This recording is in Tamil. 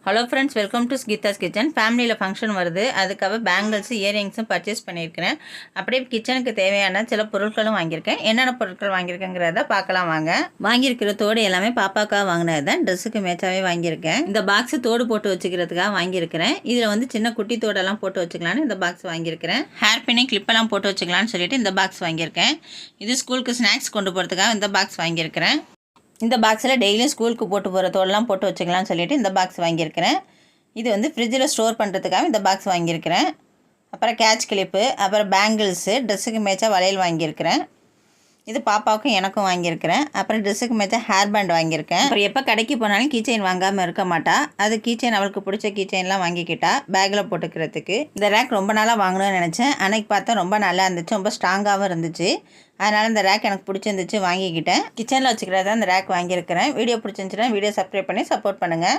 Hello friends, welcome to Geetha's kitchen. ஃபேமிலியில் ஃபங்க்ஷன் வருது, அதுக்காக பேங்கிள்ஸ் இயரிங்ஸும் பர்ச்சேஸ் பண்ணியிருக்கிறேன். அப்படியே கிச்சனுக்கு தேவையான சில பொருட்களும் வாங்கியிருக்கேன். என்னென்ன பொருட்கள் வாங்கியிருக்கேங்கிறத பார்க்கலாம் வாங்க. வாங்கியிருக்கிற தோடு எல்லாமே பாப்பாக்காக வாங்கினது தான். ட்ரெஸ்ஸுக்கு மேட்சாகவே வாங்கியிருக்கேன். இந்த பாக்ஸு தோடு போட்டு வச்சுக்கிறதுக்காக வாங்கியிருக்கிறேன். இதில் வந்து சின்ன குட்டி தோடெல்லாம் போட்டு வச்சுக்கலான்னு இந்த பாக்ஸ் வாங்கியிருக்கிறேன். ஹேர் பின்னிங் கிளிப்பெல்லாம் போட்டு வச்சுக்கலான்னு சொல்லிட்டு இந்த பாக்ஸ் வாங்கியிருக்கேன். இது ஸ்கூலுக்கு ஸ்நாக்ஸ் கொண்டு போகிறதுக்காக இந்த பாக்ஸ் வாங்கியிருக்கிறேன். இந்த பாக்ஸில் டெய்லியும் ஸ்கூலுக்கு போட்டு போகிற தோடெல்லாம் போட்டு வச்சுக்கலாம்னு சொல்லிட்டு இந்த பாக்ஸ் வாங்கியிருக்கிறேன். இது வந்து ஃப்ரிட்ஜில் ஸ்டோர் பண்ணுறதுக்காக இந்த பாக்ஸ் வாங்கியிருக்கிறேன். அப்புறம் கேட்ச் கிளிப்பு, அப்புறம் பேங்கிள்ஸு, ட்ரெஸ்ஸுக்கு மேட்சாக வளையல் வாங்கியிருக்கிறேன். இது பாப்பாவுக்கும் எனக்கும் வாங்கியிருக்கிறேன். அப்புறம் ட்ரெஸ்ஸுக்கு மேட்சாக ஹேர் பேண்ட் வாங்கியிருக்கேன். அப்புறம் எப்போ கடைக்கு போனாலும் கீச்செயின் வாங்காமல் இருக்க மாட்டா. அது கீச்செயின் அவளுக்கு பிடிச்ச கீச்செயின்லாம் வாங்கிக்கிட்டா பேக்கில் போட்டுக்கிறதுக்கு. இந்த ரேக் ரொம்ப நாளாக வாங்கணும்னு நினச்சேன். அன்றைக்கி பார்த்தா ரொம்ப நல்லா இருந்துச்சு, ரொம்ப ஸ்ட்ராங்காகவும் இருந்துச்சு. அதனால் இந்த ரேக் எனக்கு பிடிச்சிருந்துச்சு, வாங்கிக்கிட்டேன். கிச்சனில் வச்சுக்கிறதா இந்த ரேக் வாங்கியிருக்கிறேன். வீடியோ பிடிச்சிருந்துச்சுன்னா வீடியோ சப்ஸ்கிரைப் பண்ணி சப்போர்ட் பண்ணுங்கள்.